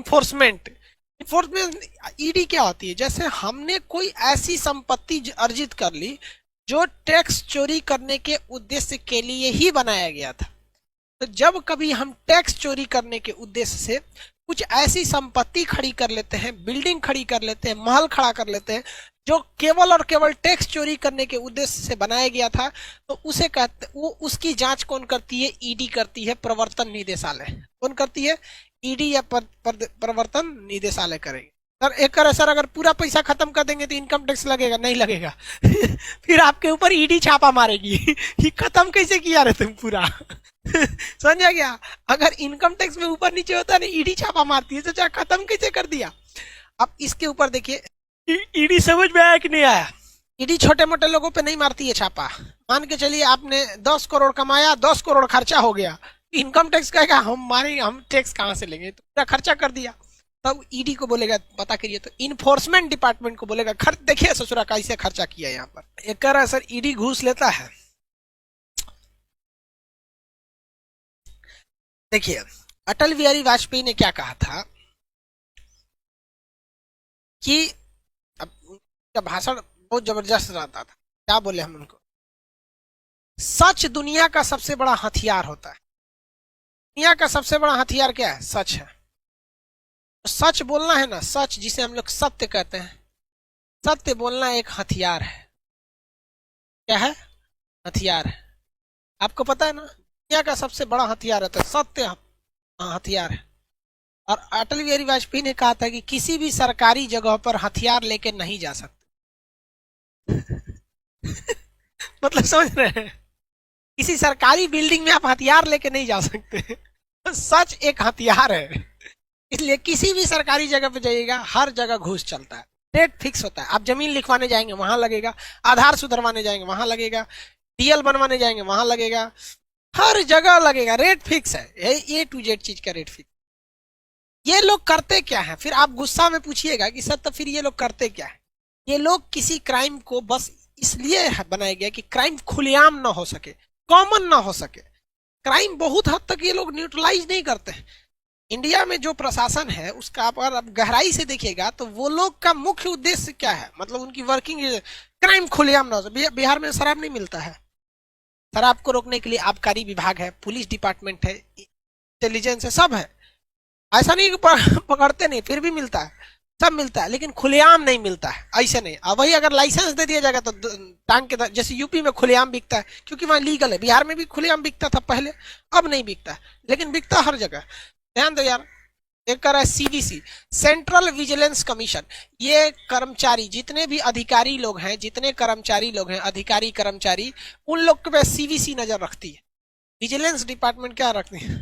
Enforcement. Enforcement ED क्या होती है? जैसे हमने कोई ऐसी संपत्ति अर्जित कर ली जो टैक्स चोरी करने के उद्देश्य के लिए ही बनाया गया था। तो जब कभी हम टैक्स चोरी करने के उद्देश्य से कुछ ऐसी संपत्ति खड़ी कर लेते हैं, बिल्डिंग खड़ी कर लेते हैं, महल खड़ा कर लेते हैं जो केवल और केवल टैक्स चोरी करने के उद्देश्य से बनाया गया था, तो उसे कहते, वो उसकी जांच कौन करती है? ईडी करती है, प्रवर्तन निदेशालय। कौन करती है? ईडी या प्रवर्तन निदेशालय करेगी। सर एक सर अगर पूरा पैसा खत्म कर देंगे तो इनकम टैक्स लगेगा? नहीं लगेगा। फिर आपके ऊपर ईडी छापा मारेगी कि खत्म कैसे किया रे तुम पूरा। समझा गया? अगर इनकम टैक्स में ऊपर नीचे होता है ईडी छापा मारती है, तो चाहे खत्म कैसे कर दिया। अब इसके ऊपर देखिए ईडी समझ में आया कि नहीं आया? ईडी छोटे मोटे लोगों पे नहीं मारती है छापा। मान के चलिए आपने 10 करोड़ कमाया, 10 करोड़ खर्चा हो गया, इनकम टैक्स कहेगा हम मारेंगे, हम टैक्स कहां से लेंगे, तो पूरा खर्चा कर दिया। तब ईडी को बोलेगा पता करिए, तो इन्फोर्समेंट डिपार्टमेंट को बोलेगा खर्च देखिए ससुरा कैसे खर्चा किया यहाँ पर। एक कह रहा है सर ईडी घूस लेता है। देखिए अटल बिहारी वाजपेयी ने क्या कहा था कि अब उनका भाषण बहुत जबरदस्त रहता था। क्या बोले हम उनको? सच दुनिया का सबसे बड़ा हथियार होता है। दुनिया का सबसे बड़ा हथियार क्या है? सच है। तो सच बोलना है ना, सच जिसे हम लोग सत्य कहते हैं, सत्य बोलना एक हथियार है। क्या है? हथियार है। आपको पता है ना दुनिया का सबसे बड़ा हथियार होता है सत्य, हथियार है। और अटल बिहारी वाजपेयी ने कहा था कि किसी भी सरकारी जगह पर हथियार लेके नहीं जा सकते। मतलब समझ रहे हैं? किसी सरकारी बिल्डिंग में आप हथियार लेके नहीं जा सकते। सच एक हथियार है। इसलिए किसी भी सरकारी जगह पे जाइएगा हर जगह घूस चलता है। रेट फिक्स होता है। आप जमीन लिखवाने जाएंगे वहां लगेगा, आधार सुधरवाने जाएंगे वहां लगेगा, डीएल बनवाने जाएंगे वहां लगेगा, हर जगह लगेगा। रेट फिक्स है, ए टू जेड चीज का रेट फिक्स। ये लोग करते क्या है? फिर आप गुस्सा में पूछिएगा कि सर तो फिर ये लोग करते क्या है? ये लोग किसी क्राइम को बस इसलिए बनाया गया कि क्राइम खुलेआम ना हो सके, कॉमन ना हो सके। क्राइम बहुत हद तक ये लोग न्यूट्रलाइज नहीं करते हैं। इंडिया में जो प्रशासन है उसका आप अगर गहराई से देखिएगा तो वो लोग का मुख्य उद्देश्य क्या है? मतलब उनकी वर्किंग क्राइम खुलेआम ना हो। बिहार में शराब नहीं मिलता है, शराब को रोकने के लिए आबकारी विभाग है, पुलिस डिपार्टमेंट है, इंटेलिजेंस है, सब है। ऐसा नहीं कि पकड़ते नहीं, फिर भी मिलता है, सब मिलता है, लेकिन खुलेआम नहीं मिलता है। ऐसे नहीं। अब वही अगर लाइसेंस दे दिया जाएगा तो टांग के जैसे यूपी में खुलेआम बिकता है क्योंकि वहां लीगल है। बिहार में भी खुलेआम बिकता था पहले, अब नहीं बिकता है, लेकिन बिकता हर जगह। ध्यान दो यार। एक कर रहा है सीवीसी, सेंट्रल विजिलेंस कमीशन। ये कर्मचारी जितने भी अधिकारी लोग हैं, जितने कर्मचारी लोग हैं, अधिकारी कर्मचारी, उन लोग पे सीवीसी नजर रखती है। विजिलेंस डिपार्टमेंट क्या रखती है?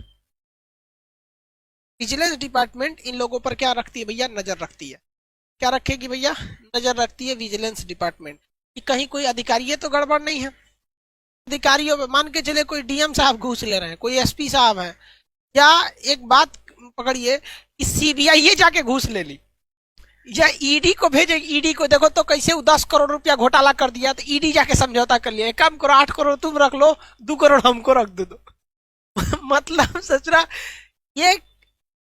विजिलेंस डिपार्टमेंट इन लोगों पर क्या रखती है भैया? नजर रखती है। क्या रखेगी भैया? नजर रखती है विजिलेंस डिपार्टमेंट कि कहीं कोई अधिकारी है तो गड़बड़ नहीं है। अधिकारियों में मान के चले कोई डीएम साहब घूस ले रहे हैं, कोई एसपी साहब है, या एक बात पकड़िए कि सीबीआई ये जाके घूस ले ली, या ईडी को भेजे, ईडी को देखो तो कैसे 10 करोड़ रुपया घोटाला कर दिया, तो ईडी जाके समझौता कर लिया, एक काम करो 8 करोड़ तुम रख लो, 2 करोड़ हमको रख दो। मतलब सचरा ये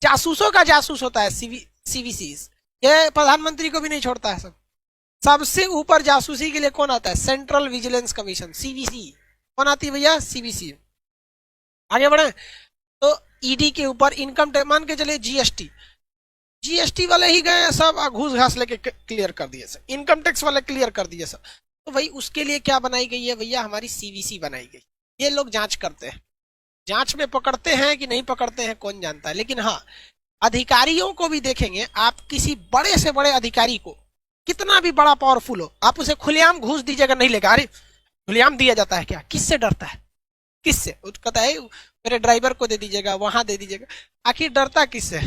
जासूसों का जासूस होता है सीवीसी। ये प्रधानमंत्री को भी नहीं छोड़ता है। सब सबसे ऊपर जासूसी के लिए कौन आता है? Central vigilance commission, CVC. कौन आती है भैया? सीवीसी। आगे बढ़े तो ईडी के ऊपर इनकम टैक्स, मान के चले जीएसटी, जीएसटी वाले ही गए सब घूस घास लेके क्लियर कर दिए सब, इनकम टैक्स वाले क्लियर कर दिए सब। तो भाई उसके लिए क्या बनाई गई है भैया? हमारी सीवीसी बनाई गई। ये लोग जांच करते हैं, जांच में पकड़ते हैं कि नहीं पकड़ते हैं कौन जानता है। लेकिन हाँ, अधिकारियों को भी देखेंगे आप, किसी बड़े से बड़े अधिकारी को, कितना भी बड़ा पावरफुल हो, आप उसे खुलेआम घूस दीजिएगा नहीं लेगा। अरे खुलेआम दिया जाता है क्या? किससे डरता है? किससे? कहता है मेरे ड्राइवर को दे दीजिएगा, वहां दे दीजिएगा। आखिर डरता किससे?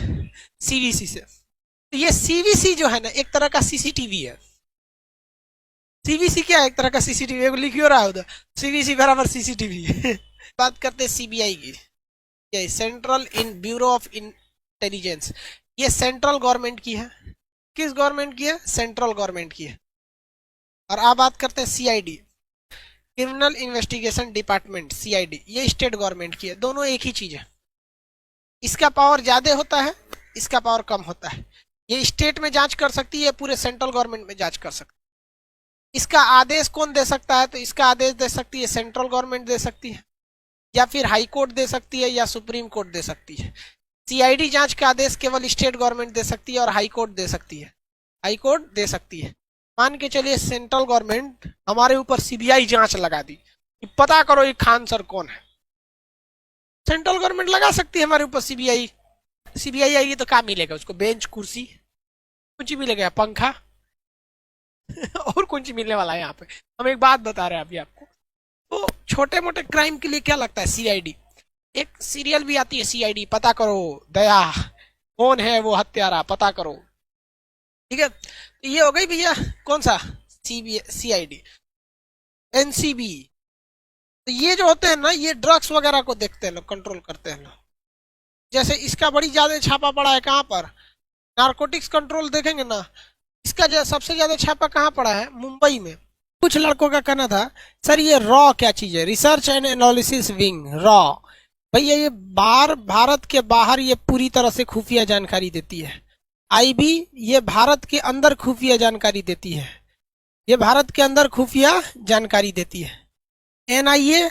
सीवीसी से। तो ये सीवीसी जो है ना एक तरह का सीसीटीवी है। सीवीसी क्या है? एक तरह का सीसीटीवी। लिखियो रहा उधर, सीवीसी बराबर सीसीटीवी। बात करते हैं सीबीआई की, ये central in bureau of intelligence. ये सेंट्रल गवर्नमेंट की है। किस गवर्नमेंट की है? सेंट्रल गवर्नमेंट की है। और अब बात करते हैं CID, criminal investigation department, CID, ये स्टेट गवर्नमेंट की है। दोनों एक ही चीज है। इसका पावर ज्यादा होता है इसका पावर कम होता है। ये स्टेट में जांच कर सकती है, पूरे सेंट्रल गवर्नमेंट में जांच कर सकती है। इसका आदेश कौन दे सकता है? तो इसका आदेश दे सकती है सेंट्रल गवर्नमेंट दे सकती है, या फिर हाई कोर्ट दे सकती है, या सुप्रीम कोर्ट दे सकती है। सीआईडी जांच का आदेश केवल स्टेट गवर्नमेंट दे सकती है और हाई कोर्ट दे सकती है, हाई कोर्ट दे सकती है। मान के चलिए सेंट्रल गवर्नमेंट हमारे ऊपर सीबीआई जांच लगा दी कि पता करो ये खान सर कौन है। सेंट्रल गवर्नमेंट लगा सकती है हमारे ऊपर सीबीआई। सीबीआई आएगी तो क्या मिलेगा उसको? बेंच, कुर्सी, कुछ मिलेगा, पंखा और कुछ मिलने वाला है यहाँ पे। हम एक बात बता रहे हैं अभी आपको। तो छोटे मोटे क्राइम के लिए क्या लगता है? सीआईडी। एक सीरियल भी आती है सीआईडी, पता करो दया कौन है वो हत्यारा, पता करो। ठीक है, तो ये हो गई भैया कौन सा? सीआईडी। एनसीबी, तो ये जो होते हैं ना, ये ड्रग्स वगैरह को देखते हैं लोग, कंट्रोल करते हैं लोग। जैसे इसका बड़ी ज्यादा छापा पड़ा है कहाँ पर? नारकोटिक्स कंट्रोल देखेंगे ना, इसका जो सबसे ज्यादा छापा कहाँ पड़ा है? मुंबई में। कुछ लड़कों का कहना था सर ये रॉ क्या चीज है? Research and analysis wing, raw. भैया ये भारत के बाहर ये पूरी तरह से खुफिया जानकारी देती है। आईबी ये भारत के अंदर खुफिया जानकारी देती है, ये भारत के अंदर खुफिया जानकारी देती है। एनआईए,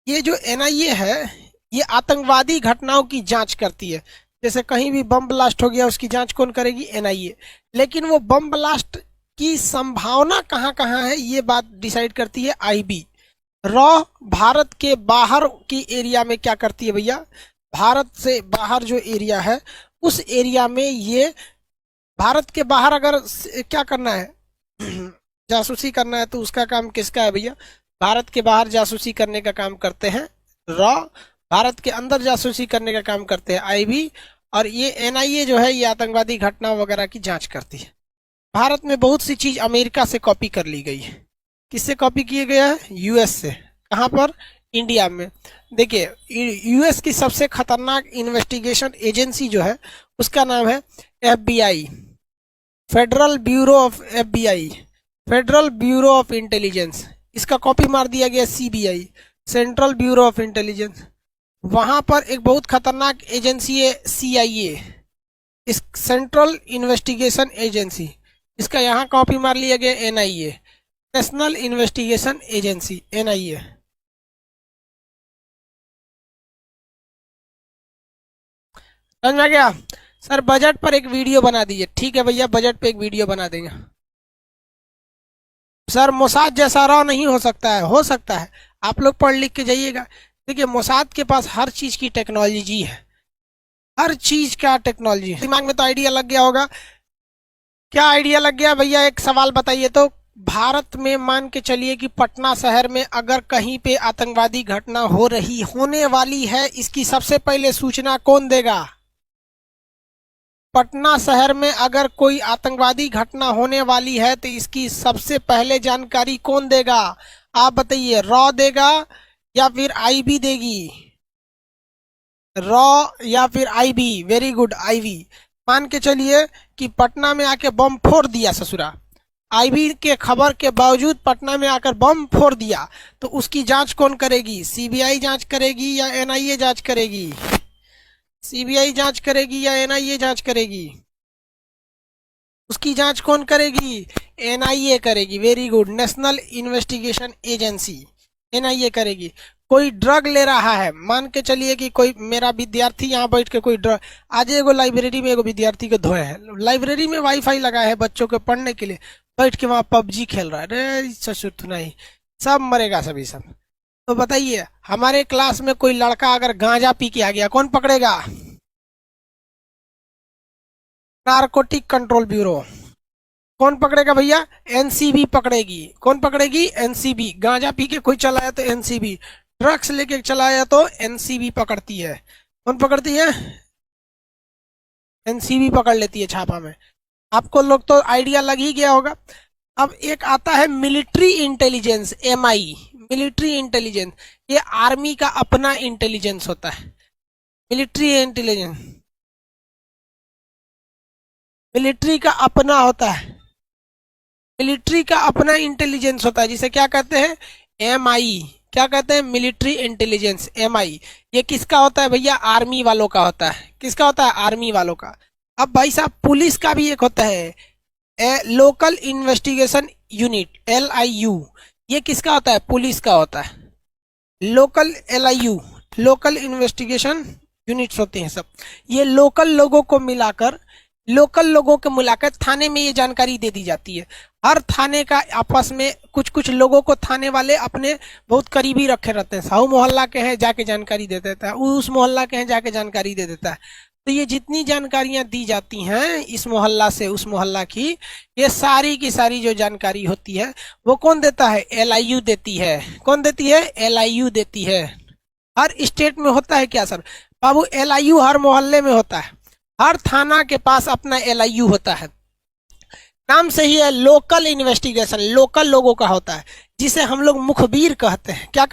ये जो एनआईए है ये आतंकवादी घटनाओं की जांच करती है। जैसे कहीं भी बम ब्लास्ट हो गया उसकी जांच कौन करेगी? एनआईए। लेकिन वो बम ब्लास्ट की संभावना कहाँ कहाँ है ये बात डिसाइड करती है आईबी। रॉ भारत के बाहर की एरिया में क्या करती है भैया? भारत से बाहर जो एरिया है उस एरिया में ये, भारत के बाहर अगर क्या करना है जासूसी करना है तो उसका काम किसका है भैया? भारत के बाहर जासूसी करने का काम करते हैं रॉ, भारत के अंदर जासूसी करने का काम करते हैं आईबी, और ये एनआईए जो है ये आतंकवादी घटना वगैरह की जांच करती है। भारत में बहुत सी चीज अमेरिका से कॉपी कर ली गई है। किससे कॉपी किया गया है? यूएस से। कहाँ पर? इंडिया में। देखिए यूएस की सबसे खतरनाक इन्वेस्टिगेशन एजेंसी जो है उसका नाम है FBI, federal bureau of FBI, federal bureau of intelligence. इसका कॉपी मार दिया गया CBI, central bureau of intelligence. वहां पर एक बहुत खतरनाक एजेंसी है सीआईए, इस सेंट्रल इन्वेस्टिगेशन एजेंसी। इसका यहाँ कॉपी मार लिया गया NIA, national investigation agency, NIA. समझ में गया? सर बजट पर एक वीडियो बना दीजिए। ठीक है भैया, बजट पे एक वीडियो बना देंगे। सर मोसाद जैसा रॉ नहीं हो सकता है। हो सकता है, आप लोग पढ़ लिख के जाइएगा। देखिए मोसाद के पास हर चीज की टेक्नोलॉजी है, हर चीज का टेक्नोलॉजी। दिमाग में तो आइडिया लग गया होगा। क्या आइडिया लग गया भैया? एक सवाल बताइए तो। भारत में मान के चलिए कि पटना शहर में अगर कहीं पे आतंकवादी घटना होने वाली है, इसकी सबसे पहले सूचना कौन देगा? पटना शहर में अगर कोई आतंकवादी घटना होने वाली है तो इसकी सबसे पहले जानकारी कौन देगा? आप बताइए, रॉ देगा या फिर आईबी देगी? रॉ या फिर आईबी? Very good, IB. मान के चलिए कि पटना में आके बम फोड़ दिया ससुरा, आईबी के खबर के बावजूद पटना में आकर बम फोड़ दिया, तो उसकी जांच कौन करेगी? सीबीआई जांच करेगी या एनआईए जांच करेगी? सीबीआई जांच करेगी या एनआईए जांच करेगी? उसकी जांच कौन करेगी? एनआईए करेगी। Very good, national investigation agency, NIA करेगी। कोई ड्रग ले रहा है, मान के चलिए कि कोई मेरा विद्यार्थी यहाँ बैठ के कोई ड्रग, आज एगो लाइब्रेरी में एगो विद्यार्थी को धोए है, लाइब्रेरी में वाईफाई लगा है बच्चों के पढ़ने के लिए, बैठ के वहां पबजी खेल रहा है। अरे ससुर नहीं, सब मरेगा सभी सब। तो बताइए हमारे क्लास में कोई लड़का अगर गांजा पी के आ गया, कौन पकड़ेगा? Narcotic control bureau. कौन पकड़ेगा भैया? एनसीबी पकड़ेगी। कौन पकड़ेगी? एनसीबी। गांजा पी के कोई चलाया तो एनसीबी, ड्रग्स लेके चलाया तो एनसीबी पकड़ती है। कौन पकड़ती है? एनसीबी पकड़ लेती है छापा में। आपको लोग तो आइडिया लग ही गया होगा। अब एक आता है military intelligence, MI, military intelligence. ये आर्मी का अपना इंटेलिजेंस होता है, मिलिट्री इंटेलिजेंस, मिलिट्री का अपना होता है, मिलिट्री का अपना इंटेलिजेंस होता है, जिसे क्या कहते हैं? एमआई। क्या कहते हैं, मिलिट्री इंटेलिजेंस, MI। ये किसका होता है भैया, आर्मी वालों का होता है। किसका होता है, आर्मी वालों का। अब भाई साहब पुलिस का भी एक होता है लोकल इन्वेस्टिगेशन यूनिट, LIU। ये किसका होता है, पुलिस का होता है। Local LIU, local investigation units होते हैं सब। ये लोकल लोगों को मिलाकर थाने में ये जानकारी दे दी जाती है। हर थाने का आपस में कुछ कुछ लोगों को थाने वाले अपने बहुत करीबी रखे रहते हैं। साहू मोहल्ला के हैं जाके जानकारी दे देता है, उस मोहल्ला के हैं जाके जानकारी दे देता है। तो ये जितनी जानकारियां दी जाती हैं इस मोहल्ला से उस मोहल्ला की, ये सारी की सारी जो जानकारी होती है वो कौन देता है, LIU देती है। कौन देती है, LIU देती है। हर स्टेट में होता है क्या सर, बाबू LIU हर मोहल्ले में होता है। हर थाना के पास अपना LIU होता है। नाम से ही है लोकल इन्वेस्टिगेशन, लोकल लोगों का होता है, जिसे हम लोग मुखबिर कहते हैं। क्या